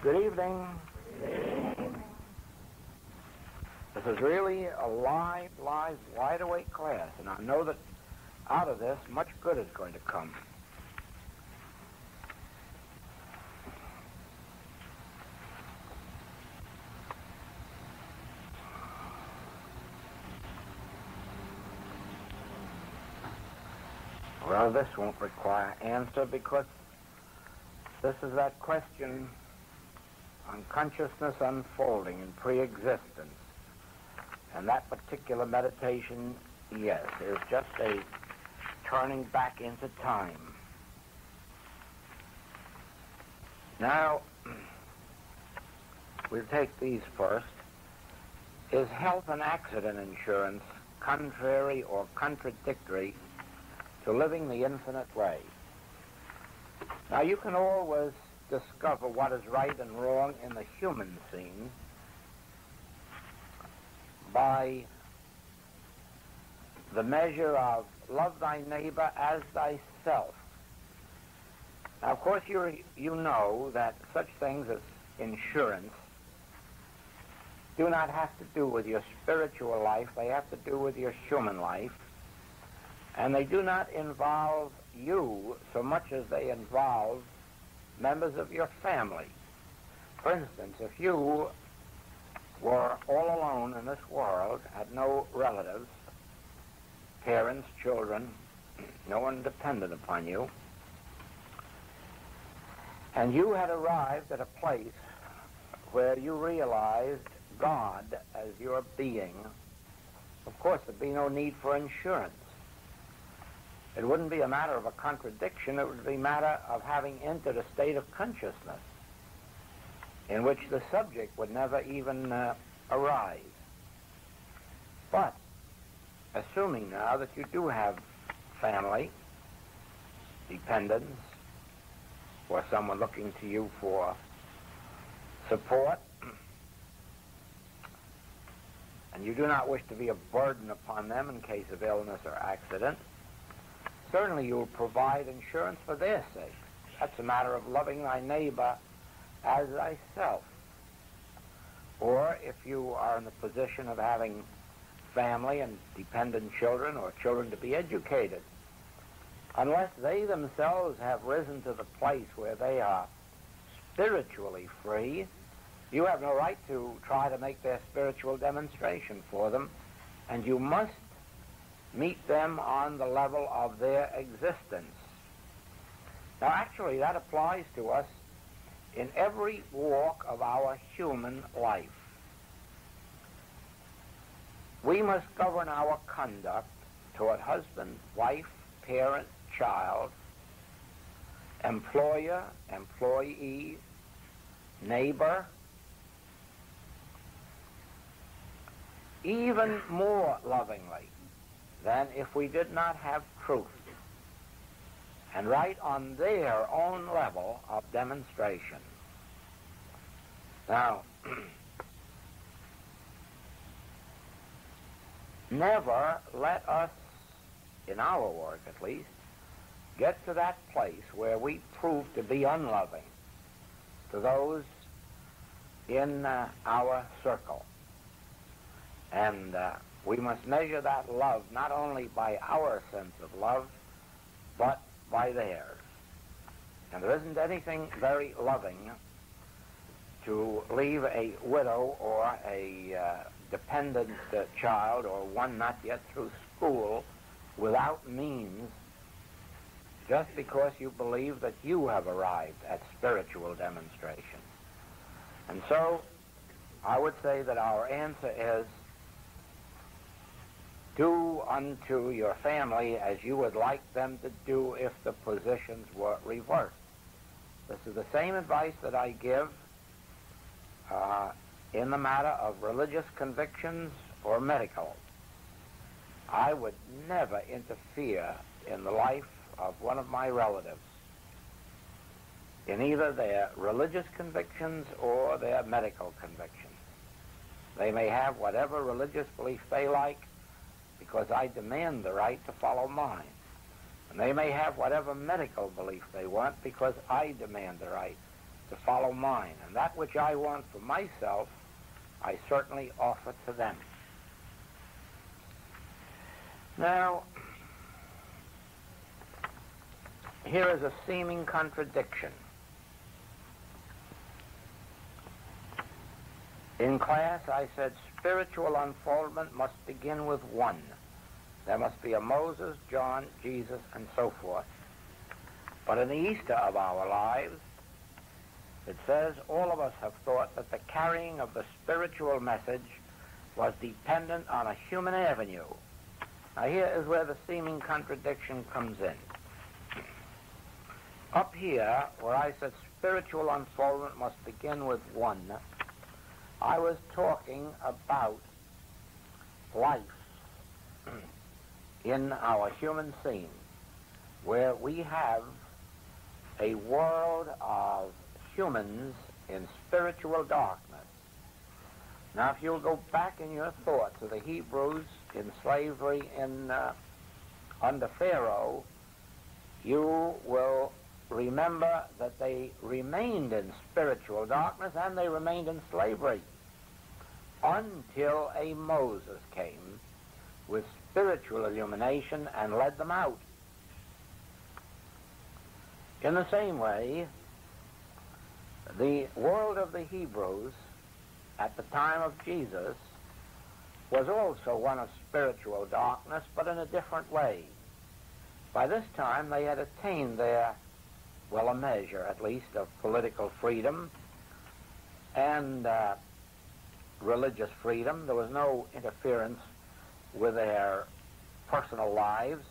Good evening. This is really a live, wide-awake class, and I know that out of this, much good is going to come. Well, this won't require answer because this is that question on consciousness unfolding in pre-existence. And that particular meditation, yes, is just a turning back into time. Now, we'll take these first. Is health and accident insurance contrary or contradictory to living the infinite way? Now, you can always discover what is right and wrong in the human scene by the measure of love thy neighbor as thyself. Now, of course, you know that such things as insurance do not have to do with your spiritual life. They have to do with your human life. And they do not involve you so much as they involve members of your family. For instance, if you were all alone in this world, had no relatives, parents, children, no one dependent upon you, and you had arrived at a place where you realized God as your being, of course there'd be no need for insurance. It wouldn't be a matter of a contradiction. It would be a matter of having entered a state of consciousness in which the subject would never even arise. But assuming now that you do have family, dependents, or someone looking to you for support, and you do not wish to be a burden upon them in case of illness or accident, certainly you will provide insurance for their sake. That's a matter of loving thy neighbor as thyself. Or if you are in the position of having family and dependent children or children to be educated, unless they themselves have risen to the place where they are spiritually free, you have no right to try to make their spiritual demonstration for them, and you must meet them on the level of their existence. Now, actually, that applies to us in every walk of our human life. We must govern our conduct toward husband, wife, parent, child, employer, employee, neighbor, even more lovingly than if we did not have truth, and right on their own level of demonstration. Now, never let us, in our work at least, get to that place where we prove to be unloving to those in our circle. And we must measure that love not only by our sense of love, but by theirs. And there isn't anything very loving to leave a widow or a dependent child or one not yet through school without means just because you believe that you have arrived at spiritual demonstration. And so I would say that our answer is, do unto your family as you would like them to do if the positions were reversed. This is the same advice that I give in the matter of religious convictions or medical. I would never interfere in the life of one of my relatives in either their religious convictions or their medical convictions. They may have whatever religious belief they like, because I demand the right to follow mine. And they may have whatever medical belief they want, because I demand the right to follow mine. And that which I want for myself, I certainly offer to them. Now, here is a seeming contradiction. In class, I said spiritual unfoldment must begin with one. There must be a Moses, John, Jesus, and so forth. But in the Easter of our lives, it says all of us have thought that the carrying of the spiritual message was dependent on a human avenue. Now here is where the seeming contradiction comes in. Up here, where I said spiritual unfoldment must begin with one, I was talking about life in our human scene, where we have a world of humans in spiritual darkness. Now, if you'll go back in your thoughts to the Hebrews in slavery under Pharaoh, you will remember that they remained in spiritual darkness and they remained in slavery until a Moses came with spiritual illumination and led them out. In the same way, the world of the Hebrews at the time of Jesus was also one of spiritual darkness, but in a different way. By this time, they had attained their, well, a measure, at least, of political freedom and religious freedom. There was no interference with their personal lives.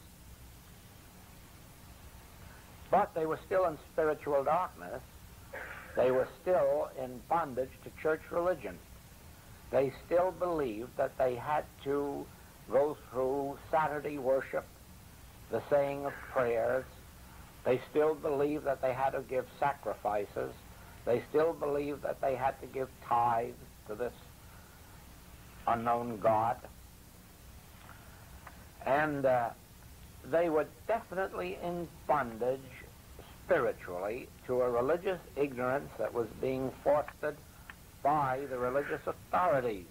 But they were still in spiritual darkness. They were still in bondage to church religion. They still believed that they had to go through Saturday worship, the saying of prayers. They still believed that they had to give sacrifices. They still believed that they had to give tithes to this unknown God. And they were definitely in bondage spiritually to a religious ignorance that was being fostered by the religious authorities.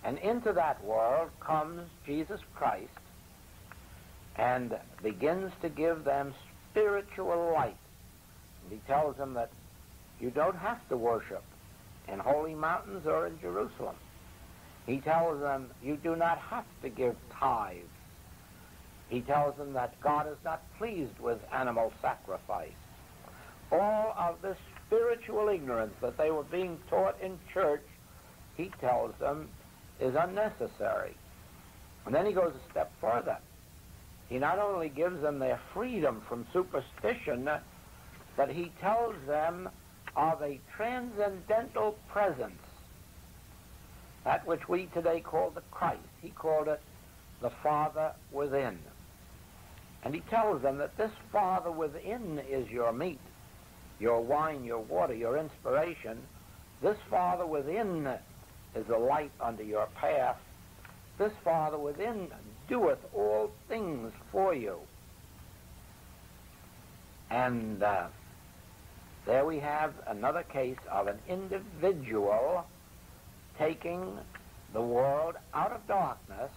And into that world comes Jesus Christ and begins to give them spiritual light. And he tells them that you don't have to worship in holy mountains or in Jerusalem. He tells them you do not have to give tithes. He tells them that God is not pleased with animal sacrifice. All of this spiritual ignorance that they were being taught in church, he tells them, is unnecessary. And then he goes a step further. He not only gives them their freedom from superstition, but he tells them of a transcendental presence, that which we today call the Christ. He called it the Father within. And he tells them that this Father within is your meat, your wine, your water, your inspiration. This Father within is the light under your path. This Father within doeth all things for you. And there we have another case of an individual taking the world out of darkness,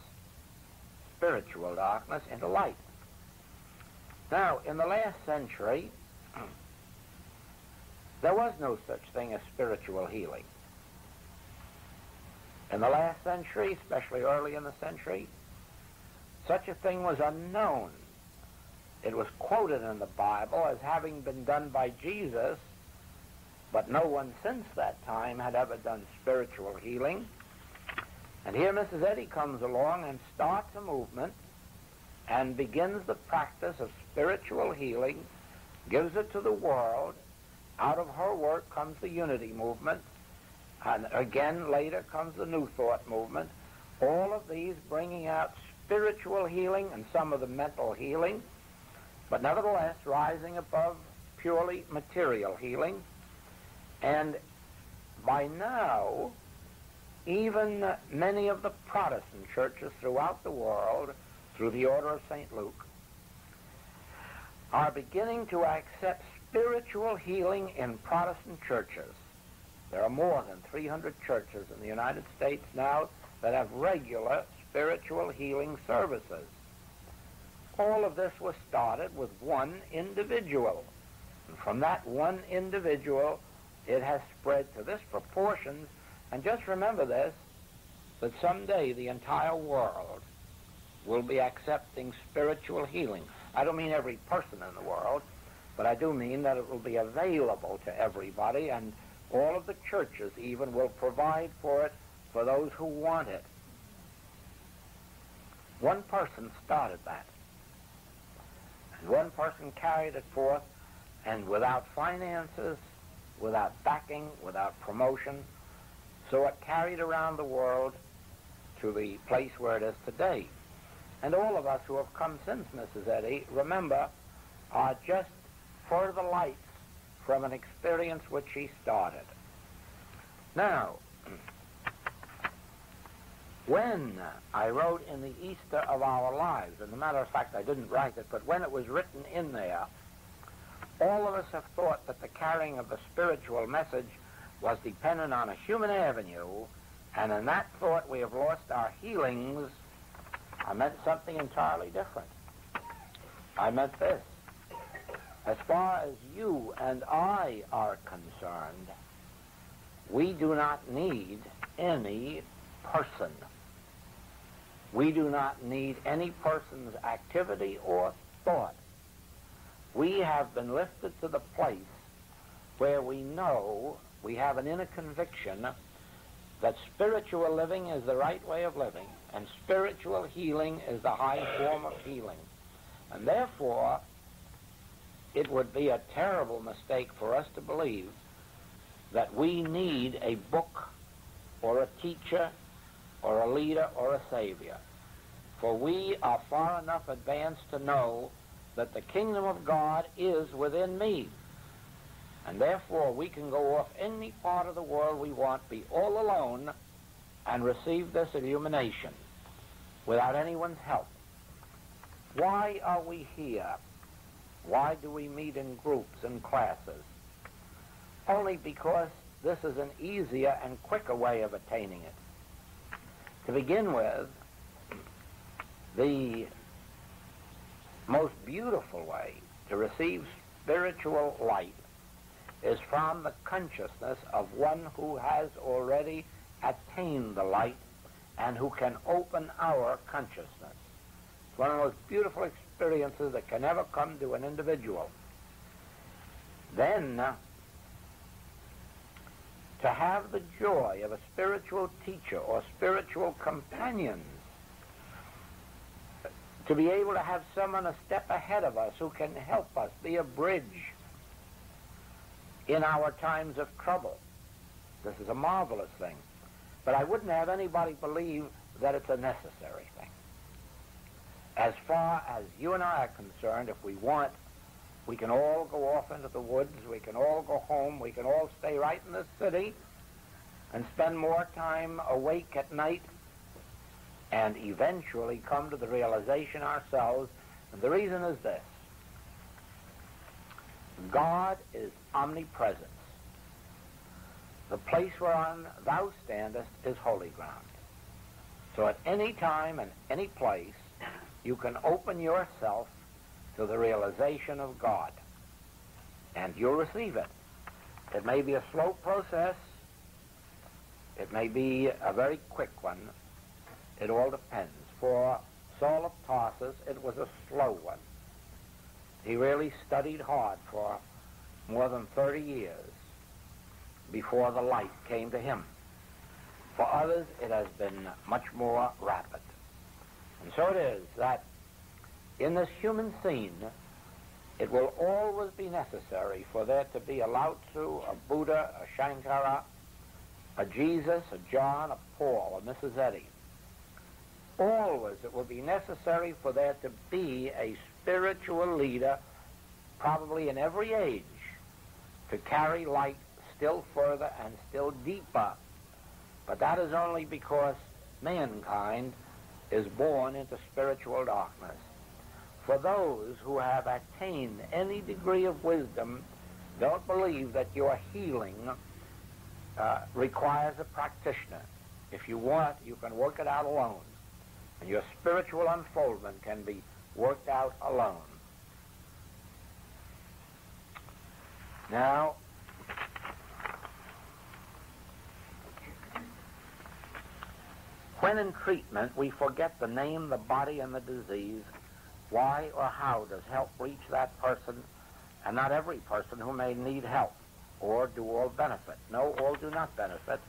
spiritual darkness, into light. Now, in the last century, there was no such thing as spiritual healing. In the last century, especially early in the century, such a thing was unknown. It was quoted in the Bible as having been done by Jesus, but no one since that time had ever done spiritual healing. And here Mrs. Eddy comes along and starts a movement and begins the practice of spiritual healing, gives it to the world. Out of her work comes the Unity movement, and again later comes the New Thought movement, all of these bringing out spiritual healing and some of the mental healing, but nevertheless rising above purely material healing. And by now, even many of the Protestant churches throughout the world, through the order of St. Luke, are beginning to accept spiritual healing in Protestant churches. There are more than 300 churches in the United States now that have regular spiritual healing services. All of this was started with one individual. And from that one individual, it has spread to this proportions. And just remember this, that someday the entire world will be accepting spiritual healing. I don't mean every person in the world, but I do mean that it will be available to everybody, and all of the churches even will provide for it for those who want it. One person started that, and one person carried it forth, and without finances, without backing, without promotion, so it carried around the world to the place where it is today. And all of us who have come since, Mrs. Eddy, remember, are just further lights from an experience which she started. Now, when I wrote in the Easter of Our Lives, as a matter of fact, I didn't write it, but when it was written in there, all of us have thought that the carrying of the spiritual message was dependent on a human avenue, and in that thought we have lost our healings. I meant something entirely different. I meant this. As far as you and I are concerned, we do not need any person. We do not need any person's activity or thought. We have been lifted to the place where we know, we have an inner conviction that spiritual living is the right way of living, and spiritual healing is the high form of healing. And therefore, it would be a terrible mistake for us to believe that we need a book or a teacher or a leader or a savior. For we are far enough advanced to know that the kingdom of God is within me. And therefore, we can go off any part of the world we want, be all alone, and receive this illumination without anyone's help. Why are we here? Why do we meet in groups and classes? Only because this is an easier and quicker way of attaining it. To begin with, the most beautiful way to receive spiritual light is from the consciousness of one who has already attained the light and who can open our consciousness. It's one of the most beautiful experiences that can ever come to an individual. Then, to have the joy of a spiritual teacher or spiritual companions, to be able to have someone a step ahead of us who can help us, be a bridge in our times of trouble. This is a marvelous thing. But I wouldn't have anybody believe that it's a necessary thing. As far as you and I are concerned, if we want, we can all go off into the woods, we can all go home, we can all stay right in the city and spend more time awake at night and eventually come to the realization ourselves. And the reason is this. God is omnipresent. The place whereon thou standest is holy ground. So at any time and any place, you can open yourself to the realization of God, and you'll receive it. It may be a slow process. It may be a very quick one. It all depends. For Saul of Tarsus, it was a slow one. He really studied hard for more than 30 years before the light came to him. For others, it has been much more rapid. And so it is that in this human scene, it will always be necessary for there to be a Lao Tzu, a Buddha, a Shankara, a Jesus, a John, a Paul, a Mrs. Eddy. Always it will be necessary for there to be a spiritual leader, probably in every age, to carry light still further and still deeper. But that is only because mankind is born into spiritual darkness. For those who have attained any degree of wisdom Don't believe that your healing requires a practitioner. If you want, you can work it out alone. And your spiritual unfoldment can be worked out alone. Now, when in treatment we forget the name, the body, and the disease, why or how does help reach that person, and not every person who may need help? Or do all benefit? No, all do not benefit.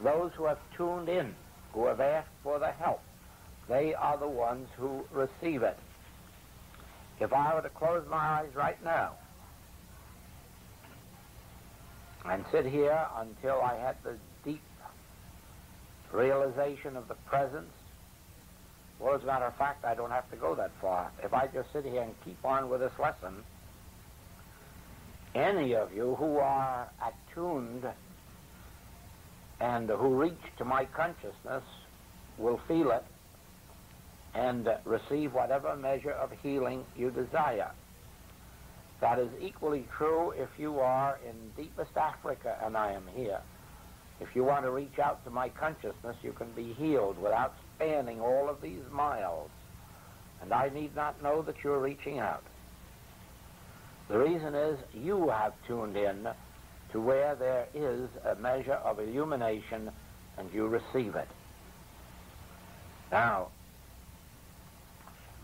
Those who have tuned in, who have asked for the help, they are the ones who receive it. If I were to close my eyes right now and sit here until I had the deep realization of the presence, well, as a matter of fact, I don't have to go that far. If I just sit here and keep on with this lesson, any of you who are attuned and who reach to my consciousness will feel it and receive whatever measure of healing you desire. That is equally true if you are in deepest Africa and I am here. If you want to reach out to my consciousness, you can be healed without spanning all of these miles. And I need not know that you're reaching out. The reason is you have tuned in to where there is a measure of illumination and you receive it. Now,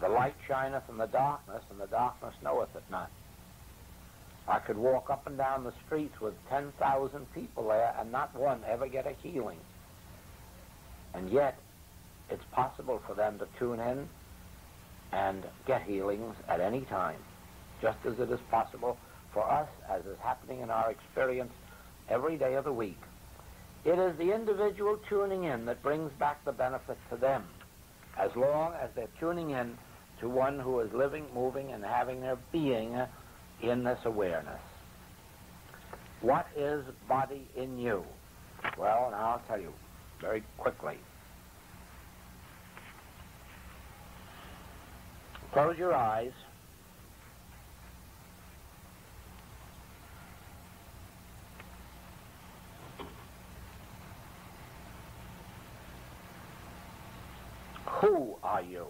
the light shineth in the darkness, and the darkness knoweth it not. I could walk up and down the streets with 10,000 people there and not one ever get a healing. And yet, it's possible for them to tune in and get healings at any time, just as it is possible for us, as is happening in our experience every day of the week. It is the individual tuning in that brings back the benefit to them, as long as they're tuning in to one who is living, moving, and having their being in this awareness. What is body in you? Well, now I'll tell you very quickly. Close your eyes. Who are you?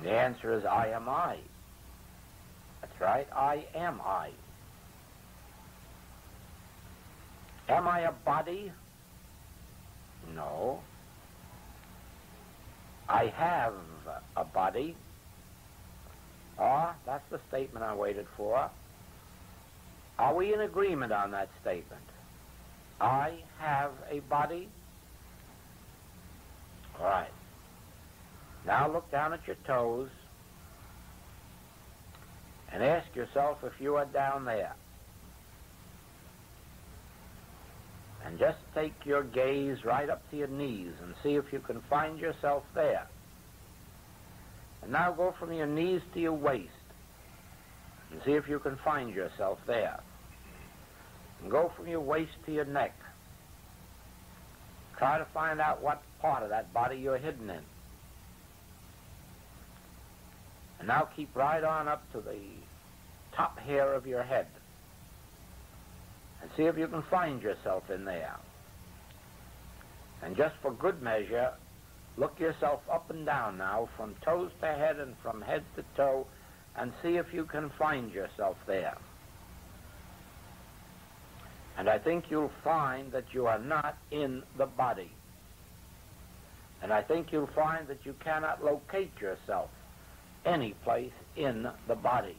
The answer is, I am I. That's right, I am I. Am I a body? No. I have a body. That's the statement I waited for. Are we in agreement on that statement? I have a body? All right. Now look down at your toes and ask yourself if you are down there. And just take your gaze right up to your knees and see if you can find yourself there. And now go from your knees to your waist and see if you can find yourself there. And go from your waist to your neck. Try to find out what part of that body you're hidden in. And now keep right on up to the top hair of your head and see if you can find yourself in there. And just for good measure, look yourself up and down now from toes to head and from head to toe and see if you can find yourself there. And I think you'll find that you are not in the body. And I think you'll find that you cannot locate yourself any place in the body.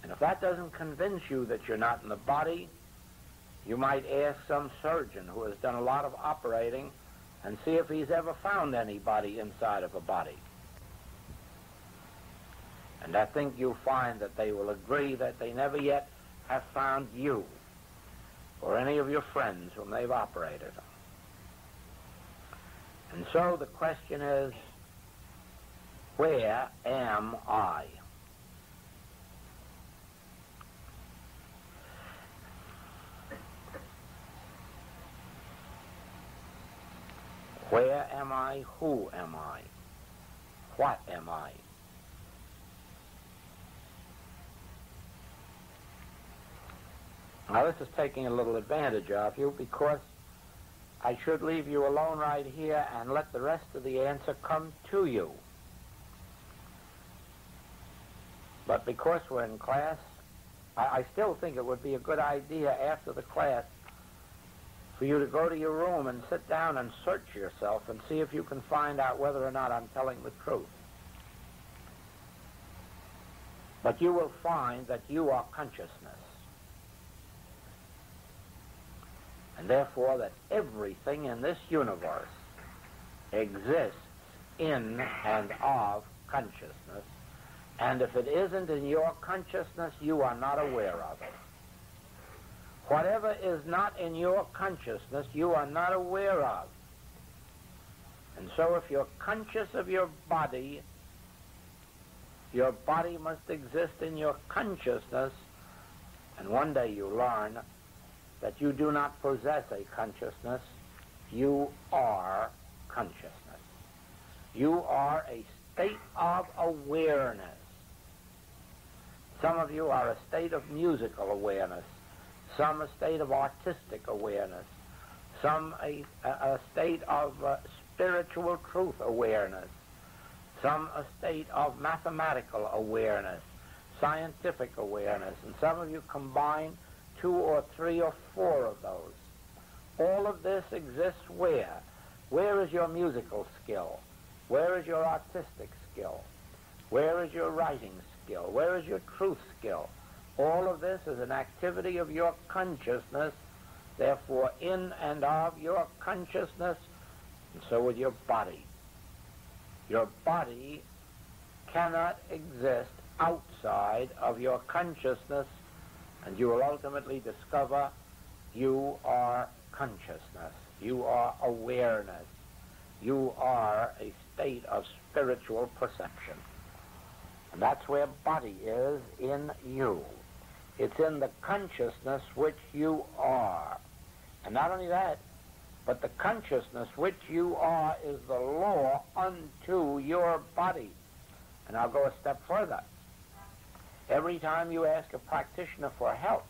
And if that doesn't convince you that you're not in the body, you might ask some surgeon who has done a lot of operating and see if he's ever found anybody inside of a body. And I think you'll find that they will agree that they never yet have found you or any of your friends whom they've operated. And so the question is, where am I? Where am I? Who am I? What am I? Now, this is taking a little advantage of you because I should leave you alone right here and let the rest of the answer come to you. But because we're in class, I still think it would be a good idea after the class for you to go to your room and sit down and search yourself and see if you can find out whether or not I'm telling the truth. But you will find that you are consciousness. And therefore that everything in this universe exists in and of consciousness. And if it isn't in your consciousness, you are not aware of it. Whatever is not in your consciousness, you are not aware of. And so if you're conscious of your body must exist in your consciousness, and one day you learn that you do not possess a consciousness. You are consciousness. You are a state of awareness. Some of you are a state of musical awareness, some a state of artistic awareness, some a state of spiritual truth awareness, some a state of mathematical awareness, scientific awareness, and some of you combine 2 or 3 or 4 of those. All of this exists where? Where is your musical skill? Where is your artistic skill? Where is your writing skill? Where is your truth skill? All of this is an activity of your consciousness, therefore in and of your consciousness, and so with your body. Your body cannot exist outside of your consciousness, and you will ultimately discover you are consciousness. You are awareness. You are a state of spiritual perception. And that's where body is in you. It's in the consciousness which you are. And not only that, but the consciousness which you are is the law unto your body. And I'll go a step further. Every time you ask a practitioner for help,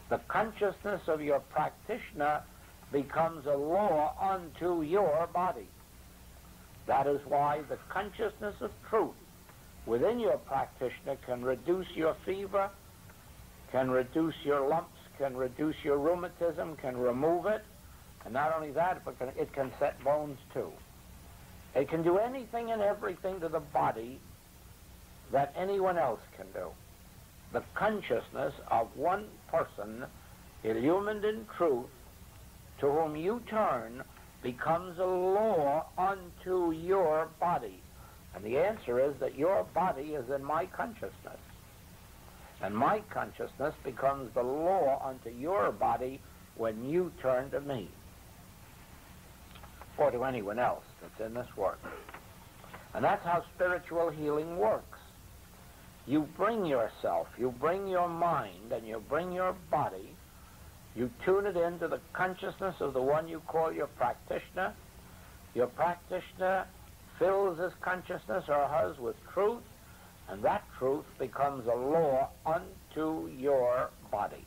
the consciousness of your practitioner becomes a law unto your body. That is why the consciousness of truth within your practitioner can reduce your fever, can reduce your lumps, can reduce your rheumatism, can remove it. And not only that, but it can set bones too. It can do anything and everything to the body that anyone else can do. The consciousness of one person, illumined in truth, to whom you turn, becomes a law unto your body. And the answer is that your body is in my consciousness. And my consciousness becomes the law unto your body when you turn to me, or to anyone else that's in this work. And that's how spiritual healing works. You bring yourself, you bring your mind, and you bring your body, you tune it into the consciousness of the one you call your practitioner. Your practitioner fills his consciousness or hers with truth, and that truth becomes a law unto your body.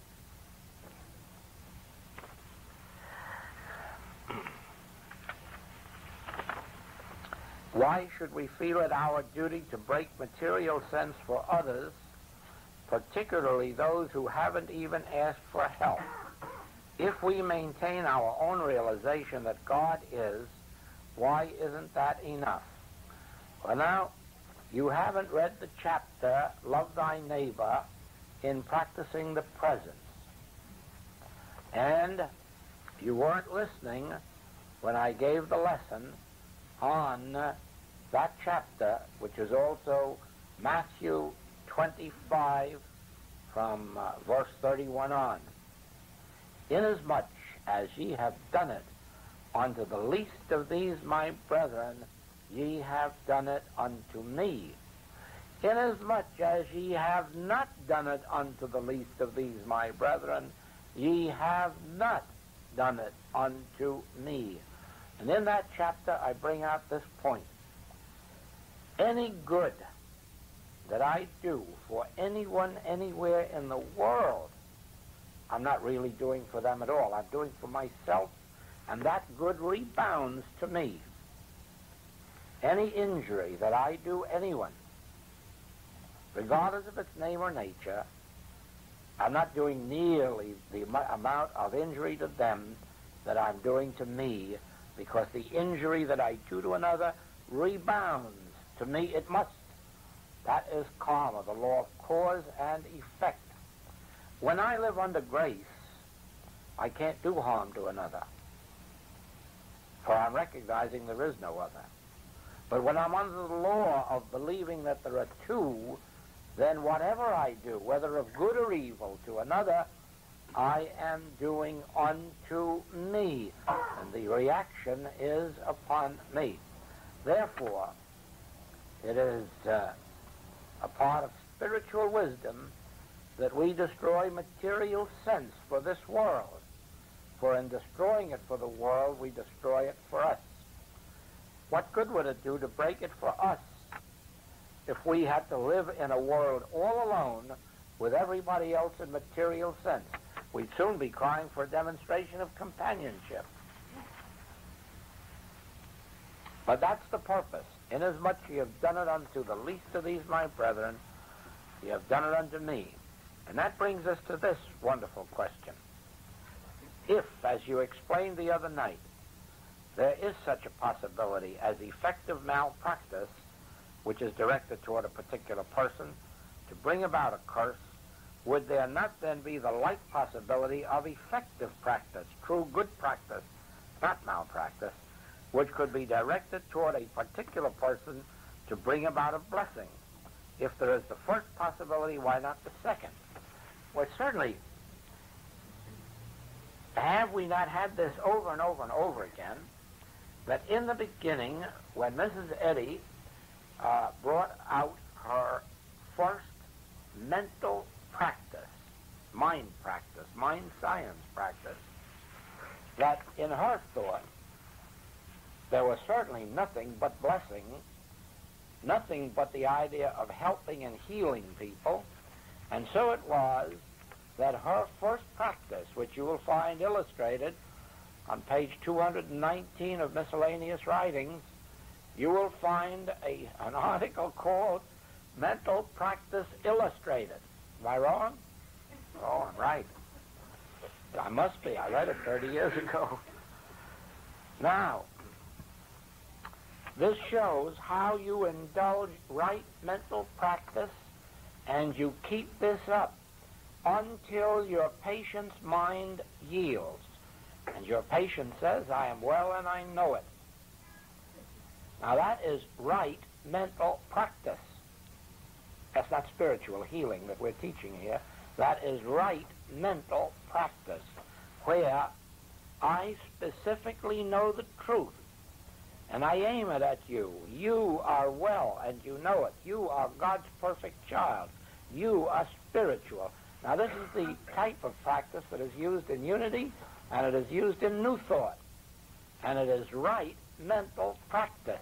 Why should we feel it our duty to break material sense for others, particularly those who haven't even asked for help? If we maintain our own realization that God is, why isn't that enough? Well, now, you haven't read the chapter, Love Thy Neighbor, in Practicing the Presence. And you weren't listening when I gave the lesson on that chapter, which is also Matthew 25 from verse 31 on. Inasmuch as ye have done it unto the least of these my brethren, ye have done it unto me. Inasmuch as ye have not done it unto the least of these my brethren, ye have not done it unto me. And in that chapter I bring out this point. Any good that I do for anyone anywhere in the world, I'm not really doing for them at all. I'm doing for myself, and that good rebounds to me. Any injury that I do anyone, regardless of its name or nature, I'm not doing nearly the amount of injury to them that I'm doing to me, because the injury that I do to another rebounds to me. It must. That is karma, the law of cause and effect. When I live under grace, I can't do harm to another, for I'm recognizing there is no other. But when I'm under the law of believing that there are two, then whatever I do, whether of good or evil to another, I am doing unto me, and the reaction is upon me. Therefore, it is a part of spiritual wisdom that we destroy material sense for this world. For in destroying it for the world, we destroy it for us. What good would it do to break it for us if we had to live in a world all alone with everybody else in material sense? We'd soon be crying for a demonstration of companionship. But that's the purpose. Inasmuch ye have done it unto the least of these my brethren, ye have done it unto me. And that brings us to this wonderful question. If, as you explained the other night, there is such a possibility as effective malpractice, which is directed toward a particular person, to bring about a curse, would there not then be the like possibility of effective practice, true good practice, not malpractice, which could be directed toward a particular person to bring about a blessing? If there is the first possibility, why not the second? Well, certainly, have we not had this over and over and over again, that in the beginning, when Mrs. Eddy brought out her first mental practice, mind science practice, that in her thought there was certainly nothing but blessing, nothing but the idea of helping and healing people. And so it was that her first practice, which you will find illustrated on page 219 of Miscellaneous Writings, you will find an article called Mental Practice Illustrated. Am I wrong? Oh, I'm right. I must be. I read it 30 years ago. Now, this shows how you indulge right mental practice, and you keep this up until your patient's mind yields. And your patient says, I am well and I know it. Now that is right mental practice. That's not spiritual healing that we're teaching here. That is right mental practice, where I specifically know the truth, and I aim it at you. You are well, and you know it. You are God's perfect child. You are spiritual. Now, this is the type of practice that is used in unity, and it is used in New Thought, and it is right mental practice.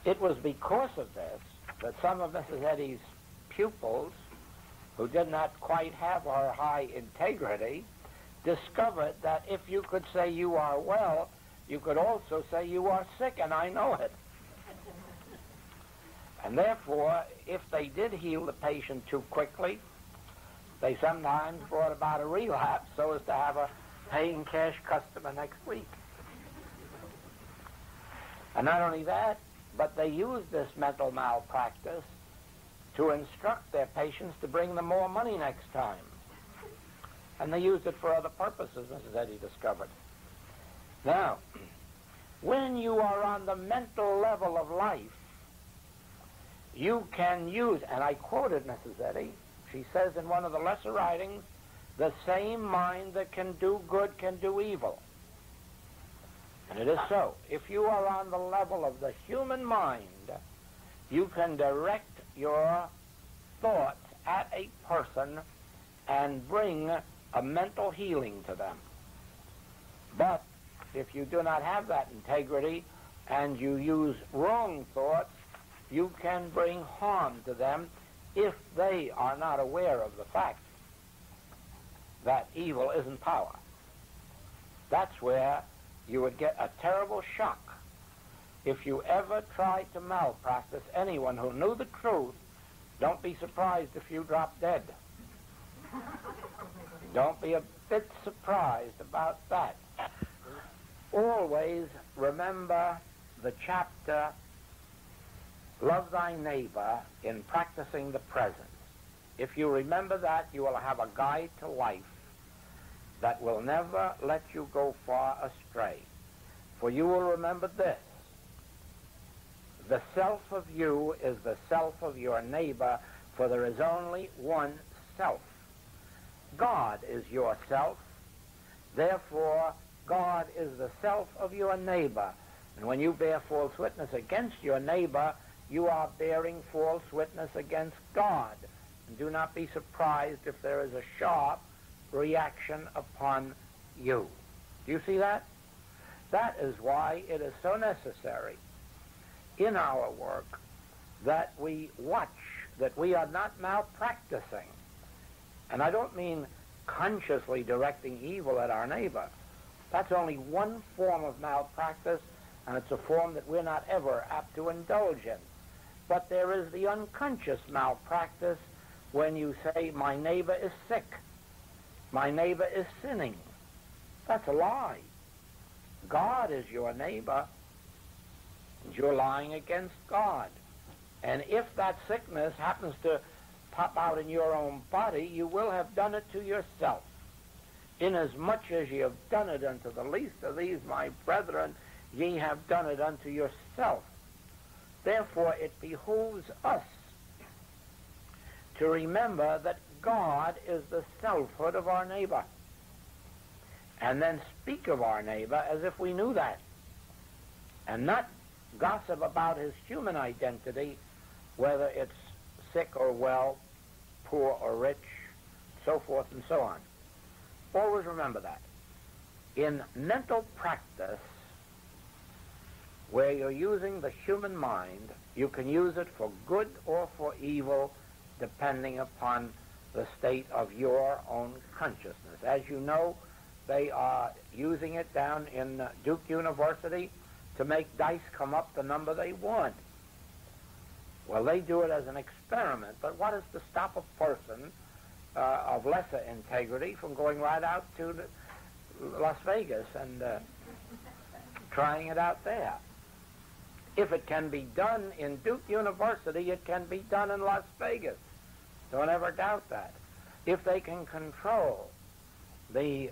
It was because of this that some of Mrs. Eddy's pupils, who did not quite have her high integrity, discovered that if you could say you are well, you could also say you are sick, and I know it. And therefore, if they did heal the patient too quickly, they sometimes brought about a relapse so as to have a paying cash customer next week. And not only that, but they used this mental malpractice to instruct their patients to bring them more money next time. And they used it for other purposes, Mrs. Eddy discovered. Now, when you are on the mental level of life, you can use, and I quoted Mrs. Eddy, she says in one of the lesser writings, the same mind that can do good can do evil. And it is so. If you are on the level of the human mind, you can direct your thoughts at a person and bring a mental healing to them. But if you do not have that integrity and you use wrong thoughts, you can bring harm to them if they are not aware of the fact. that evil isn't power. That's where you would get a terrible shock if you ever tried to malpractice anyone who knew the truth. Don't be surprised if you drop dead. Don't be a bit surprised about that. Always remember the chapter, Love Thy Neighbor, in practicing the present. If you remember that, you will have a guide to life that will never let you go far astray. For you will remember this: the self of you is the self of your neighbor, for there is only one self. God is your self. Therefore, God is the self of your neighbor. And when you bear false witness against your neighbor, you are bearing false witness against God. And do not be surprised if there is a sharp reaction upon you. Do you see that? That is why it is so necessary in our work that we watch that we are not malpracticing. And I don't mean consciously directing evil at our neighbor. That's only one form of malpractice, and it's a form that we're not ever apt to indulge in. But there is the unconscious malpractice when you say, my neighbor is sick, my neighbor is sinning. That's a lie. God is your neighbor, and you're lying against God. And if that sickness happens to pop out in your own body, you will have done it to yourself. Inasmuch as ye have done it unto the least of these, my brethren, ye have done it unto yourself. Therefore, it behooves us to remember that God is the selfhood of our neighbor, and then speak of our neighbor as if we knew that, and not gossip about his human identity, whether it's sick or well, poor or rich, so forth and so on. Always remember that. In mental practice, where you're using the human mind, you can use it for good or for evil, depending upon the state of your own consciousness. As you know, they are using it down in Duke University to make dice come up the number they want. Well, they do it as an experiment, but what is to stop a person of lesser integrity from going right out to Las Vegas and trying it out there? If it can be done in Duke University, it can be done in Las Vegas. Don't ever doubt that. If they can control the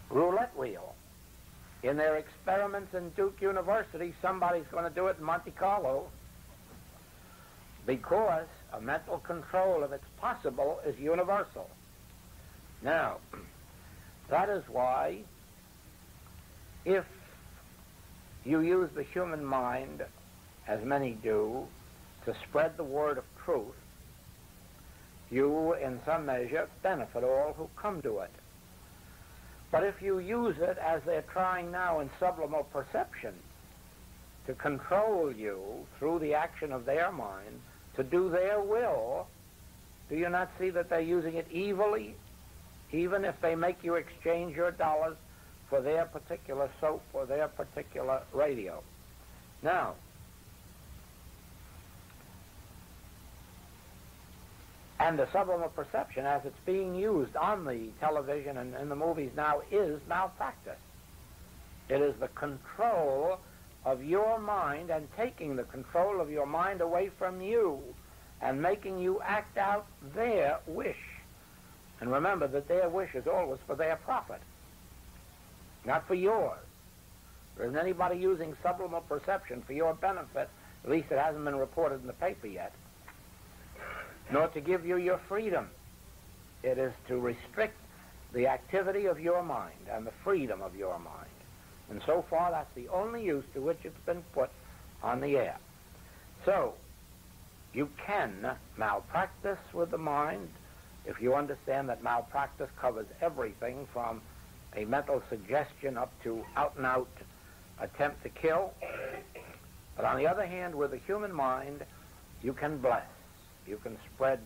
roulette wheel in their experiments in Duke University, somebody's going to do it in Monte Carlo, because a mental control, if it's possible, is universal. Now, that is why if you use the human mind, as many do, to spread the word of truth, you, in some measure, benefit all who come to it. But if you use it, as they're trying now in subliminal perception, to control you through the action of their mind, to do their will, do you not see that they're using it evilly, even if they make you exchange your dollars for their particular soap or their particular radio? Now, and the subliminal perception, as it's being used on the television and in the movies now, is malpractice. It is the control of your mind and taking the control of your mind away from you and making you act out their wish. And remember that their wish is always for their profit, not for yours. There isn't anybody using subliminal perception for your benefit, at least it hasn't been reported in the paper yet, nor to give you your freedom. It is to restrict the activity of your mind and the freedom of your mind. And so far, that's the only use to which it's been put on the air. So, you can malpractice with the mind if you understand that malpractice covers everything from a mental suggestion up to out-and-out attempt to kill. But on the other hand, with the human mind, you can bless. You can spread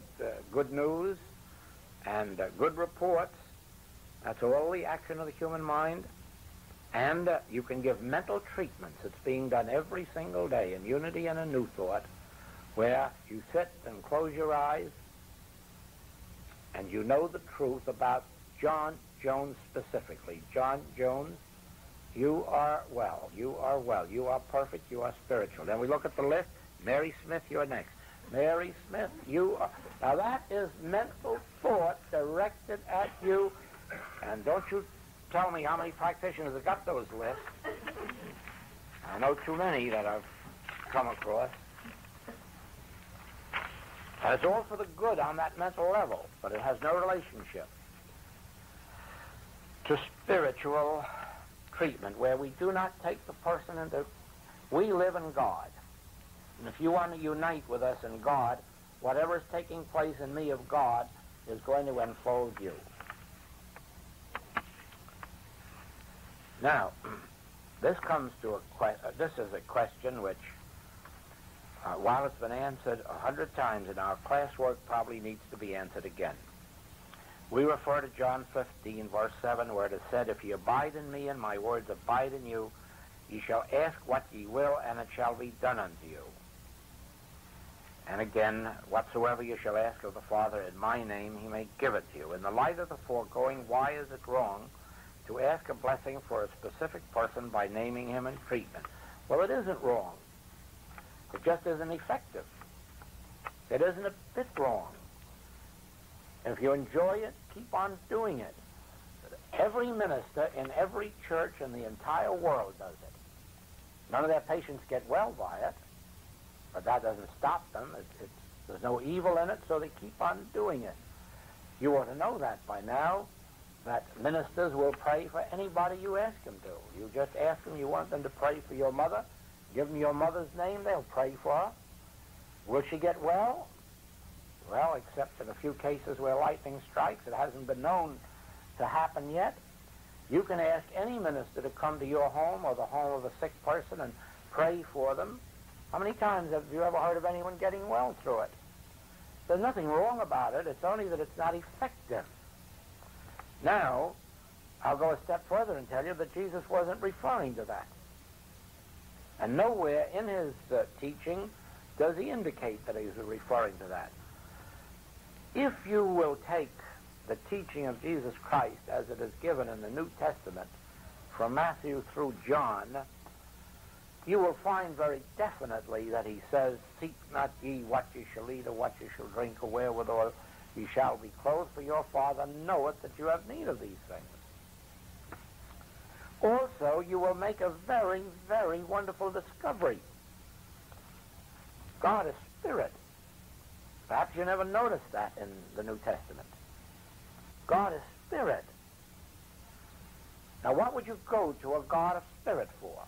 good news. and good reports. That's all the action of the human mind. And you can give mental treatments. It's being done every single day in Unity and a New Thought, where you sit and close your eyes and you know the truth about John Jones specifically. John Jones, you are well. You are well. You are perfect. You are spiritual. Then we look at the list. Mary Smith, you're next. Mary Smith, you are... Now that is mental thought directed at you. And don't you tell me how many practitioners have got those lists. I know too many that I've come across. And it's all for the good on that mental level, but it has no relationship to spiritual treatment, where we do not take the person into... We live in God. And if you want to unite with us in God, whatever is taking place in me of God is going to enfold you. Now, this comes to this is a question which, while it's been answered 100 times in our classwork, probably needs to be answered again. We refer to John 15, verse 7, where it is said, "If ye abide in me and my words abide in you, ye shall ask what ye will, and it shall be done unto you." And again, "Whatsoever you shall ask of the Father in my name, he may give it to you." In the light of the foregoing, why is it wrong to ask a blessing for a specific person by naming him in treatment? Well, it isn't wrong. It just isn't effective. It isn't a bit wrong. If you enjoy it, keep on doing it. Every minister in every church in the entire world does it. None of their patients get well by it, but that doesn't stop them. There's no evil in it, so they keep on doing it. You ought to know that by now, that ministers will pray for anybody you ask them to. You just ask them, you want them to pray for your mother, give them your mother's name, they'll pray for her. Will she get well? Well, except in a few cases where lightning strikes, it hasn't been known to happen yet. You can ask any minister to come to your home or the home of a sick person and pray for them. How many times have you ever heard of anyone getting well through it? There's nothing wrong about it. It's only that it's not effective. Now, I'll go a step further and tell you that Jesus wasn't referring to that. And nowhere in his teaching does he indicate that he's referring to that. If you will take the teaching of Jesus Christ as it is given in the New Testament from Matthew through John, you will find very definitely that he says, "Seek not ye what ye shall eat or what ye shall drink or wherewithal ye shall be clothed, for your Father knoweth that you have need of these things." Also, you will make a very, very wonderful discovery. God is spirit. Perhaps you never noticed that in the New Testament. God is spirit. Now, what would you go to a God of spirit for?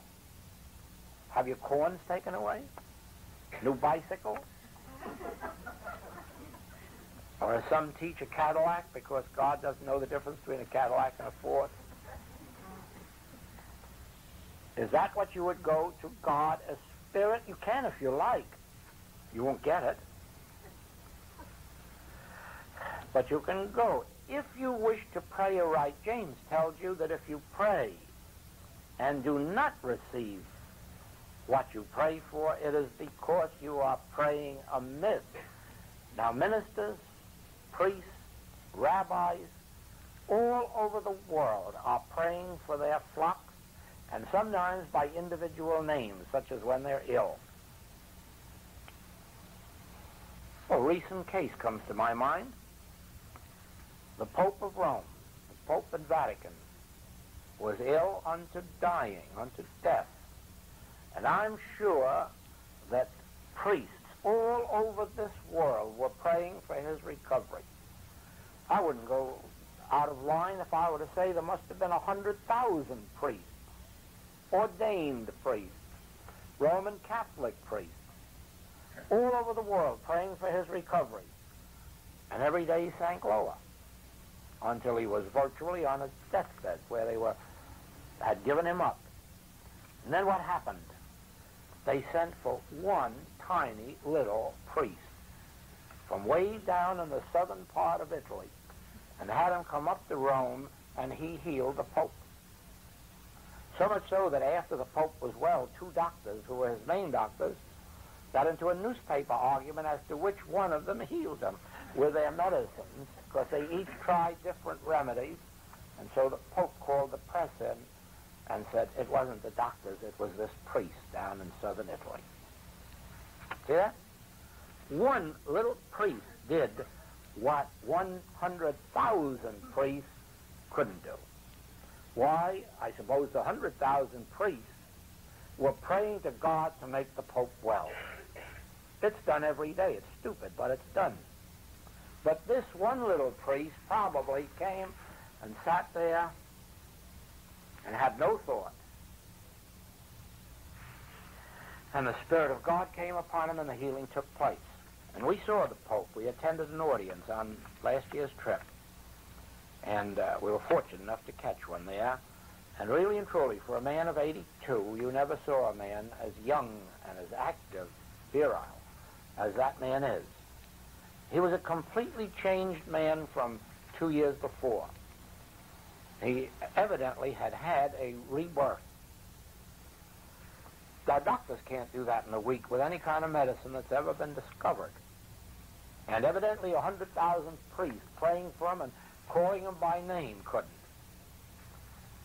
Have your corns taken away? New bicycle? Or as some teach, a Cadillac, because God doesn't know the difference between a Cadillac and a Ford? Is that what you would go to God as spirit? You can if you like. You won't get it. But you can go. If you wish to pray aright, James tells you that if you pray and do not receive what you pray for, it is because you are praying amiss. Now, ministers, priests, rabbis, all over the world are praying for their flocks, and sometimes by individual names, such as when they're ill. A recent case comes to my mind. The Pope of Rome, the Pope in Vatican, was ill unto dying, unto death. And I'm sure that priests all over this world were praying for his recovery. I wouldn't go out of line if I were to say there must have been 100,000 priests, ordained priests, Roman Catholic priests, all over the world praying for his recovery. And every day he sank lower until he was virtually on his deathbed, where they had given him up. And then what happened? They sent for one tiny little priest from way down in the southern part of Italy and had him come up to Rome, and he healed the Pope. So much so that after the Pope was well, two doctors, who were his main doctors, got into a newspaper argument as to which one of them healed him with their medicines, because they each tried different remedies. And so the Pope called the press in and said it wasn't the doctors, it was this priest down in southern Italy. See that? One little priest did what 100,000 priests couldn't do. Why? I suppose the 100,000 priests were praying to God to make the Pope well. It's done every day. It's stupid, but it's done. But this one little priest probably came and sat there and had no thought. And the Spirit of God came upon him, and the healing took place. And we saw the Pope. We attended an audience on last year's trip. And we were fortunate enough to catch one there. And really and truly, for a man of 82, you never saw a man as young and as active, virile, as that man is. He was a completely changed man from 2 years before. He evidently had had a rebirth. The doctors can't do that in a week with any kind of medicine that's ever been discovered. And evidently 100,000 priests praying for him and calling him by name couldn't.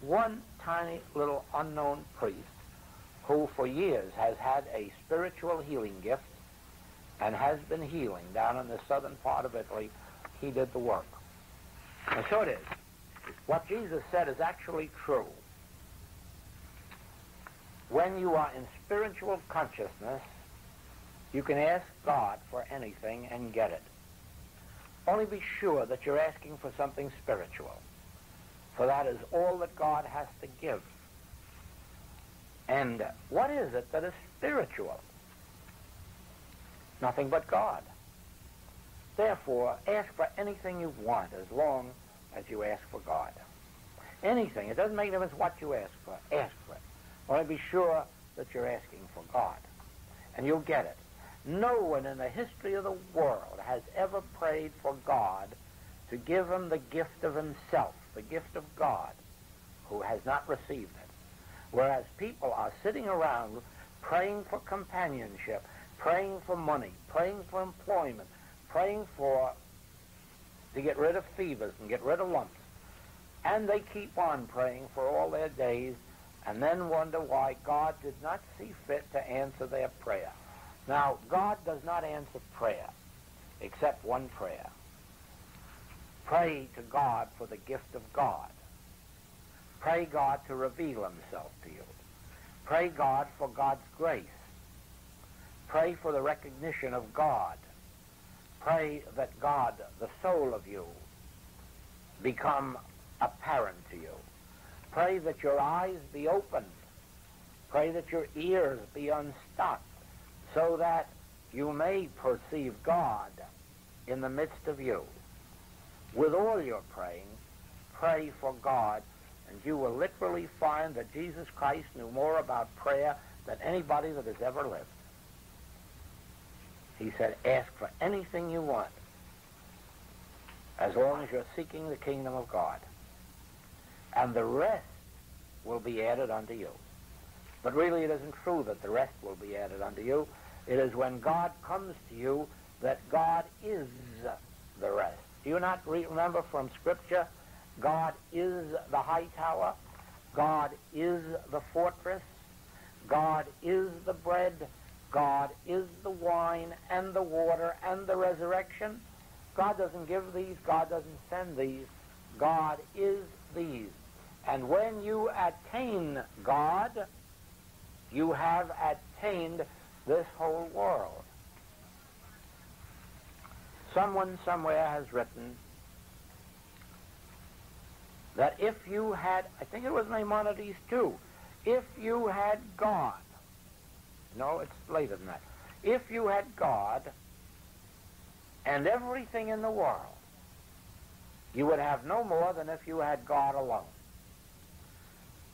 One tiny little unknown priest who for years has had a spiritual healing gift and has been healing down in the southern part of Italy, he did the work. And so it is. What Jesus said is actually true. When you are in spiritual consciousness, you can ask God for anything and get it. Only be sure that you're asking for something spiritual, for that is all that God has to give. And what is it that is spiritual? Nothing but God. Therefore, ask for anything you want as long as you ask for God. Anything. It doesn't make any difference what you ask for. Ask for it. Only be sure that you're asking for God. And you'll get it. No one in the history of the world has ever prayed for God to give him the gift of himself, the gift of God, who has not received it. Whereas people are sitting around praying for companionship, praying for money, praying for employment, praying to get rid of fevers and get rid of lumps. And they keep on praying for all their days and then wonder why God did not see fit to answer their prayer. Now, God does not answer prayer except one prayer. Pray to God for the gift of God. Pray God to reveal himself to you. Pray God for God's grace. Pray for the recognition of God. Pray that God, the soul of you, become apparent to you. Pray that your eyes be opened. Pray that your ears be unstopped, so that you may perceive God in the midst of you. With all your praying, pray for God, and you will literally find that Jesus Christ knew more about prayer than anybody that has ever lived. He said, ask for anything you want, as long as you're seeking the kingdom of God. And the rest will be added unto you. But really it isn't true that the rest will be added unto you. It is when God comes to you that God is the rest. Do you not remember from Scripture, God is the high tower, God is the fortress, God is the bread, God is the wine and the water and the resurrection? God doesn't give these, God doesn't send these, God is these. And when you attain God, you have attained this whole world. Someone somewhere has written that if you had, I think it was Maimonides too, if you had God, no, it's later than that, if you had God and everything in the world, you would have no more than if you had God alone.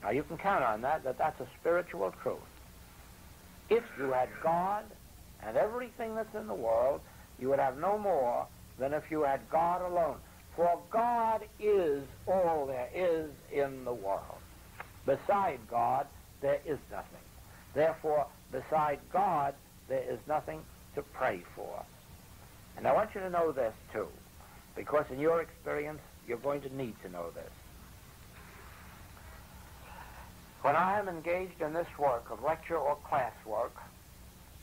Now you can count on that that's a spiritual truth. If you had God and everything that's in the world, you would have no more than if you had God alone. For God is all there is in the world. Beside God, there is nothing. Therefore, beside God, there is nothing to pray for. And I want you to know this, too, because in your experience, you're going to need to know this. When I am engaged in this work of lecture or class work,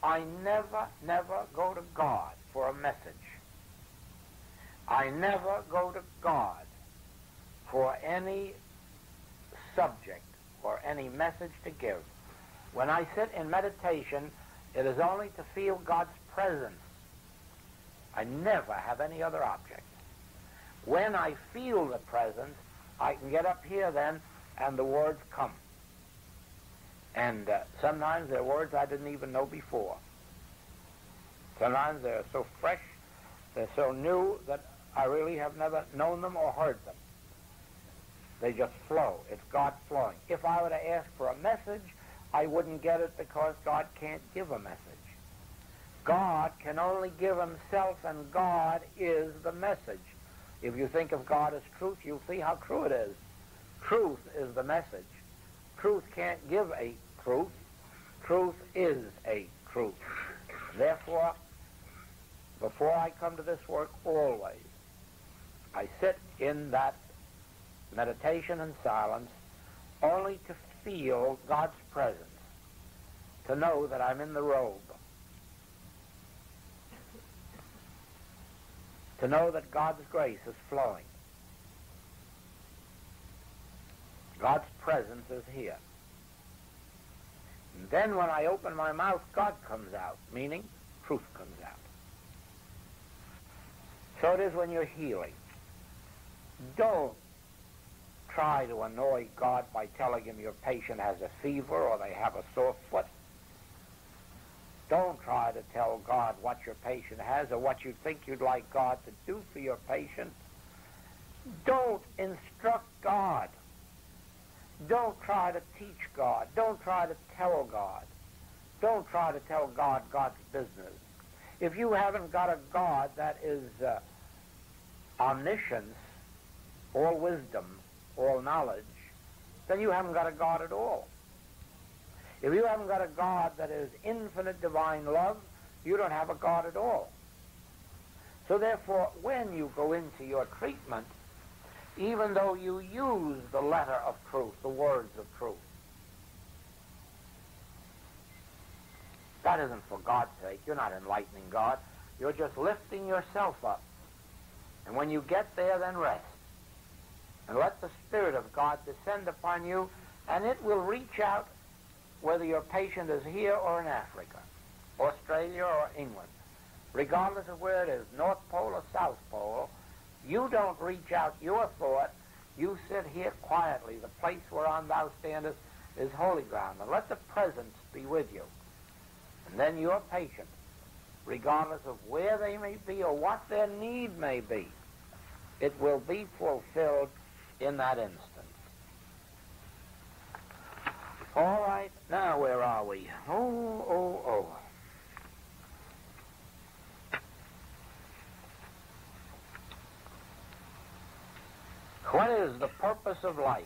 I never go to God for a message. I never go to God for any subject or any message to give. When I sit in meditation, it is only to feel God's presence. I never have any other object. When I feel the presence, I can get up here then, and the words come. And sometimes they're words I didn't even know before. Sometimes they're so fresh, they're so new that I really have never known them or heard them. They just flow. It's God flowing. If I were to ask for a message, I wouldn't get it because God can't give a message. God can only give himself, and God is the message. If you think of God as truth, you'll see how true it is. Truth is the message. Truth can't give a truth. Truth is a truth. Therefore, before I come to this work, always, I sit in that meditation and silence only to feel God's presence, to know that I'm in the robe, to know that God's grace is flowing. God's presence is here. And then when I open my mouth, God comes out, meaning truth comes out. So it is when you're healing. Don't try to annoy God by telling him your patient has a fever or they have a sore foot. Don't try to tell God what your patient has or what you think you'd like God to do for your patient. Don't instruct God. Don't try to teach God. Don't try to tell God. Don't try to tell God God's business. If you haven't got a God that is omniscience, all wisdom, all knowledge, then you haven't got a God at all. If you haven't got a God that is infinite divine love, you don't have a God at all. So therefore, when you go into your treatment, even though you use the letter of truth, the words of truth, that isn't for God's sake. You're not enlightening God. You're just lifting yourself up. And when you get there, then rest. And let the Spirit of God descend upon you, and it will reach out whether your patient is here or in Africa, Australia or England. Regardless of where it is, North Pole or South Pole, you don't reach out your thought. You sit here quietly. The place whereon thou standest is holy ground. And let the presence be with you. And then your patient, regardless of where they may be or what their need may be, it will be fulfilled in that instant. All right, now where are we? Oh. What is the purpose of life?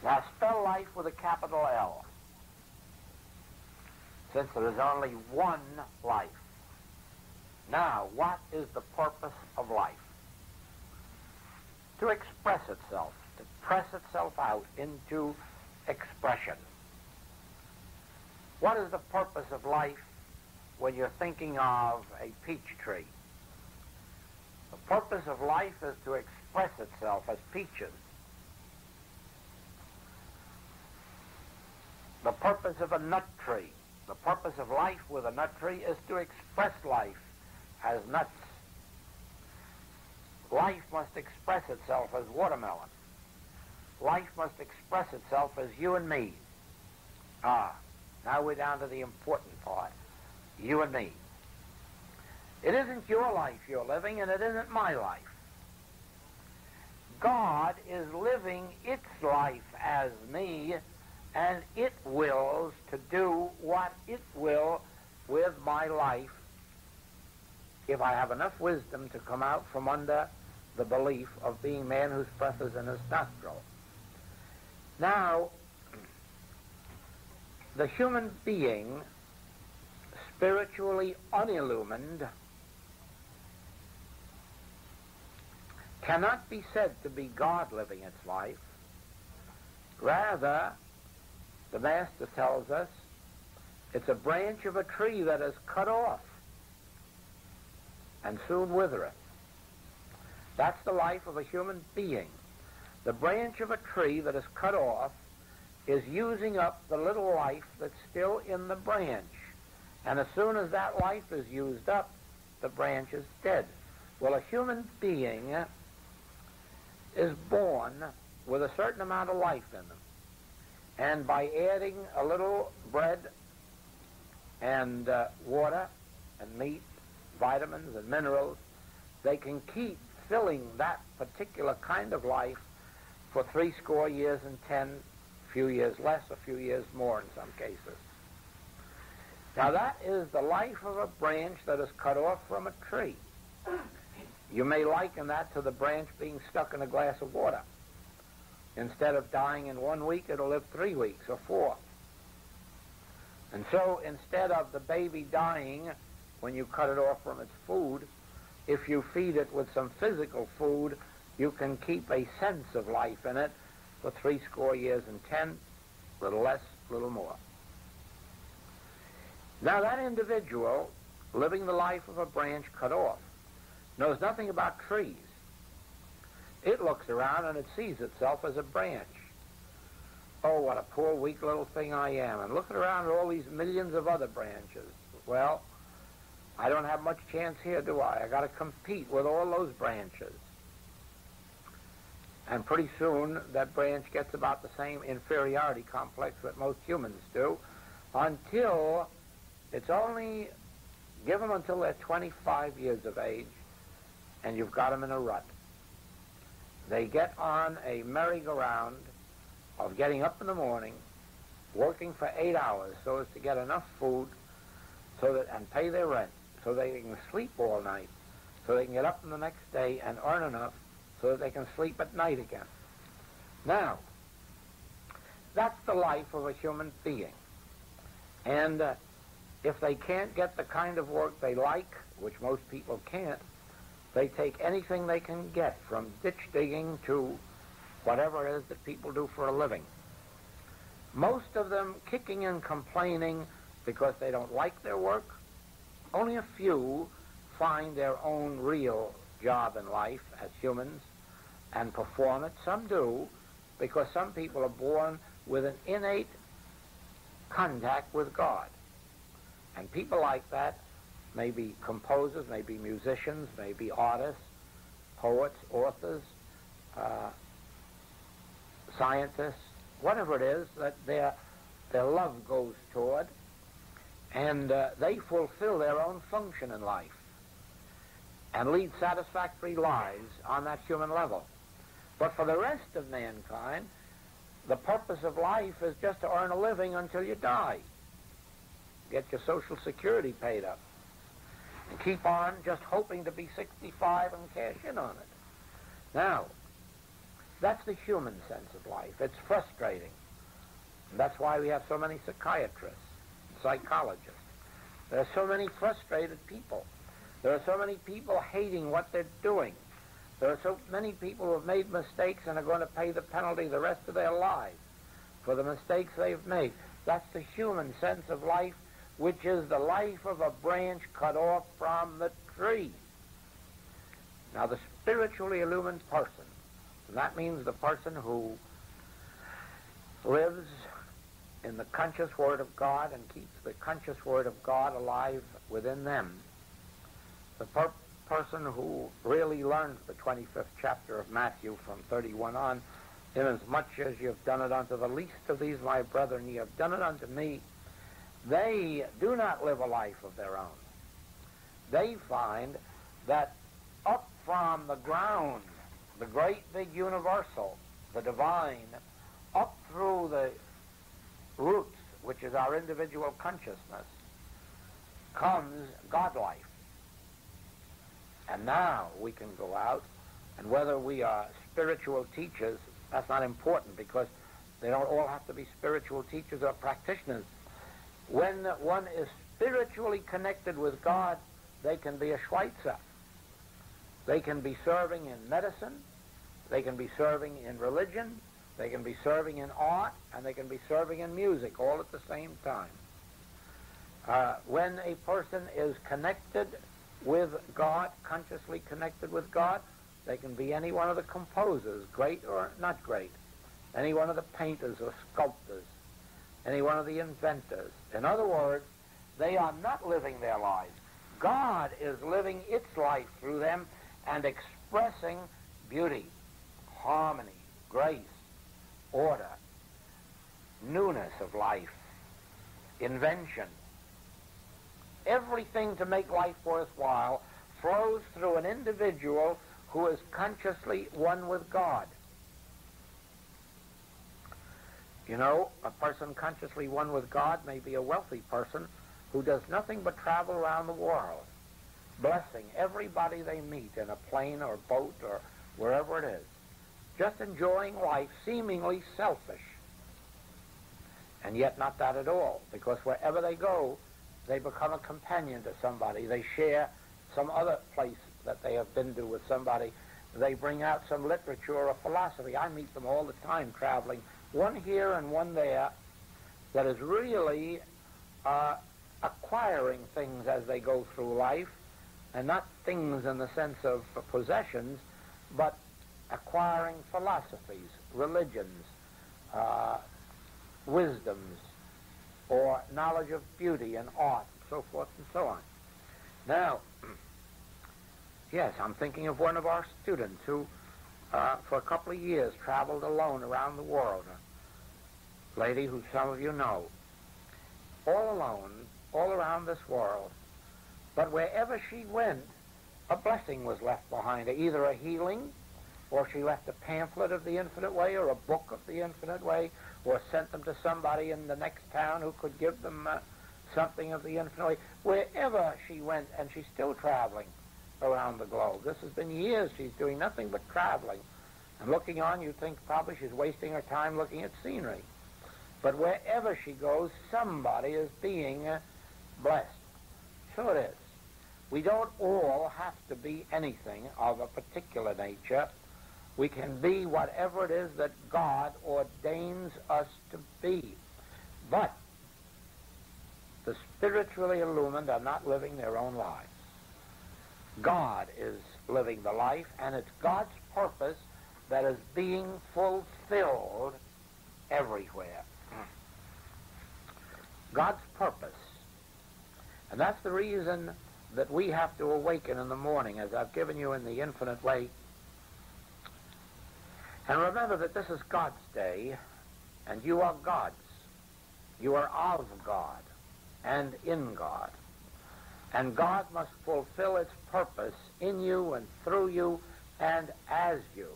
Now spell life with a capital L, since there is only one life. Now, what is the purpose of life? To express itself, to press itself out into expression. What is the purpose of life when you're thinking of a peach tree? The purpose of life is to express itself as peaches. The purpose of a nut tree, the purpose of life with a nut tree is to express life as nuts. Life must express itself as watermelon. Life must express itself as you and me. Now we're down to the important part. You and me. It isn't your life you're living, and it isn't my life. God is living its life as me, and it wills to do what it will with my life if I have enough wisdom to come out from under the belief of being man whose breath is in his nostril. Now, the human being, spiritually unillumined, cannot be said to be God living its life. Rather, the Master tells us, it's a branch of a tree that is cut off and soon withereth. That's the life of a human being. The branch of a tree that is cut off is using up the little life that's still in the branch. And as soon as that life is used up, the branch is dead. Well, a human being is born with a certain amount of life in them. And by adding a little bread and water and meat, vitamins and minerals, they can keep filling that particular kind of life for 80 years and 10, a few years less, a few years more in some cases. Now that is the life of a branch that is cut off from a tree. You may liken that to the branch being stuck in a glass of water. Instead of dying in 1 week, it'll live 3 weeks or 4. And so instead of the baby dying when you cut it off from its food, if you feed it with some physical food, you can keep a sense of life in it for 80 years and 10, a little less, a little more. Now that individual, living the life of a branch cut off, knows nothing about trees. It looks around and it sees itself as a branch. Oh, what a poor, weak little thing I am. And looking around at all these millions of other branches. Well, I don't have much chance here, do I? I got to compete with all those branches. And pretty soon, that branch gets about the same inferiority complex that most humans do, until it's only, give them until they're 25 years of age, and you've got them in a rut. They get on a merry-go-round of getting up in the morning, working for 8 hours so as to get enough food so that, and pay their rent, so they can sleep all night, so they can get up in the next day and earn enough so that they can sleep at night again. Now, that's the life of a human being. And if they can't get the kind of work they like, which most people can't, they take anything they can get, from ditch digging to whatever it is that people do for a living. Most of them kicking and complaining because they don't like their work. Only a few find their own real job in life as humans and perform it. Some do, because some people are born with an innate contact with God. And people like that may be composers, may be musicians, may be artists, poets, authors, scientists, whatever it is that their love goes toward, and they fulfill their own function in life and lead satisfactory lives on that human level. But for the rest of mankind, the purpose of life is just to earn a living until you die. Get your Social Security paid up. And keep on just hoping to be 65 and cash in on it. Now, that's the human sense of life. It's frustrating. And that's why we have so many psychiatrists, psychologists. There are so many frustrated people. There are so many people hating what they're doing. There are so many people who have made mistakes and are going to pay the penalty the rest of their lives for the mistakes they've made. That's the human sense of life, which is the life of a branch cut off from the tree. Now, the spiritually illumined person, and that means the person who lives in the conscious Word of God and keeps the conscious Word of God alive within them, the person who really learns the 25th chapter of Matthew from 31 on, inasmuch as you have done it unto the least of these my brethren, ye have done it unto me, they do not live a life of their own. They find that up from the ground, the great big universal, the divine, up through the roots, which is our individual consciousness, comes God life. And now we can go out, and whether we are spiritual teachers, that's not important, because they don't all have to be spiritual teachers or practitioners. When one is spiritually connected with God, they can be a Schweitzer. They can be serving in medicine, they can be serving in religion, they can be serving in art, and they can be serving in music, all at the same time. When a person is connected with God, consciously connected with God, they can be any one of the composers, great or not great, any one of the painters or sculptors, any one of the inventors. In other words, they are not living their lives. God is living its life through them and expressing beauty, harmony, grace, order, newness of life, invention. Everything to make life worthwhile flows through an individual who is consciously one with God. You know, a person consciously one with God may be a wealthy person who does nothing but travel around the world, blessing everybody they meet in a plane or boat or wherever it is, just enjoying life, seemingly selfish. And yet not that at all, because wherever they go, they become a companion to somebody. They share some other place that they have been to with somebody. They bring out some literature or philosophy. I meet them all the time traveling, one here and one there, that is really acquiring things as they go through life, and not things in the sense of possessions, but acquiring philosophies, religions, wisdoms, or knowledge of beauty and art, and so forth and so on. Now, yes, I'm thinking of one of our students who, for a couple of years, traveled alone around the world, a lady who some of you know, all alone, all around this world. But wherever she went, a blessing was left behind her, either a healing, or she left a pamphlet of the Infinite Way, or a book of the Infinite Way, or sent them to somebody in the next town who could give them something of the Infinite Way. Wherever she went, and she's still traveling around the globe. This has been years she's doing nothing but traveling. And looking on, you think probably she's wasting her time looking at scenery. But wherever she goes, somebody is being blessed. So it is. We don't all have to be anything of a particular nature. We can be whatever it is that God ordains us to be. But the spiritually illumined are not living their own lives. God is living the life, and it's God's purpose that is being fulfilled everywhere. God's purpose. And that's the reason that we have to awaken in the morning, as I've given you in the Infinite Way. And remember that this is God's day, and you are God's. You are of God and in God. And God must fulfill its purpose in you and through you and as you.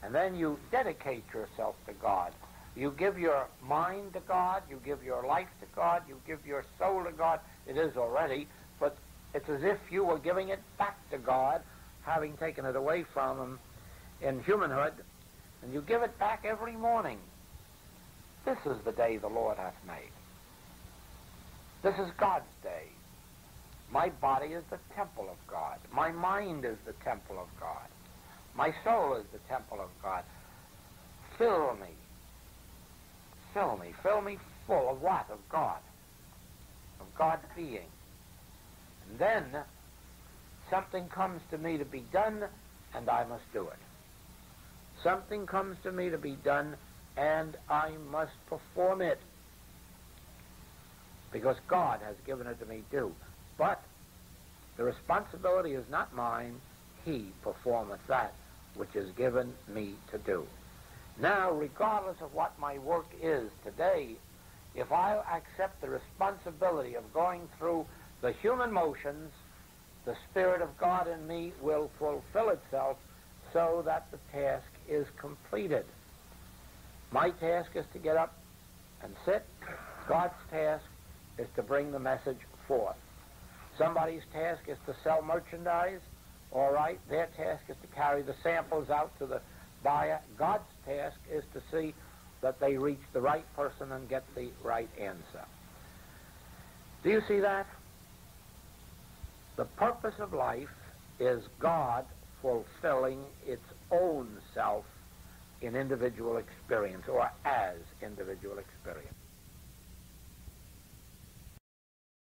And then you dedicate yourself to God. You give your mind to God, you give your life to God, you give your soul to God. It is already, but it's as if you were giving it back to God, having taken it away from Him in humanhood, and you give it back every morning. This is the day the Lord hath made. This is God's day. My body is the temple of God. My mind is the temple of God. My soul is the temple of God. Fill me. Fill me. Fill me full of what? Of God. Of God's being. And then something comes to me to be done, and I must do it. Something comes to me to be done, and I must perform it. Because God has given it to me to do. But the responsibility is not mine. He performeth that which is given me to do. Now, regardless of what my work is today, if I accept the responsibility of going through the human motions, the Spirit of God in me will fulfill itself so that the task is completed. My task is to get up and sit. God's task is to bring the message forth. Somebody's task is to sell merchandise. All right, their task is to carry the samples out to the buyer. God's task is to see that they reach the right person and get the right answer. Do you see that? The purpose of life is God fulfilling its own self in individual experience, or as individual experience.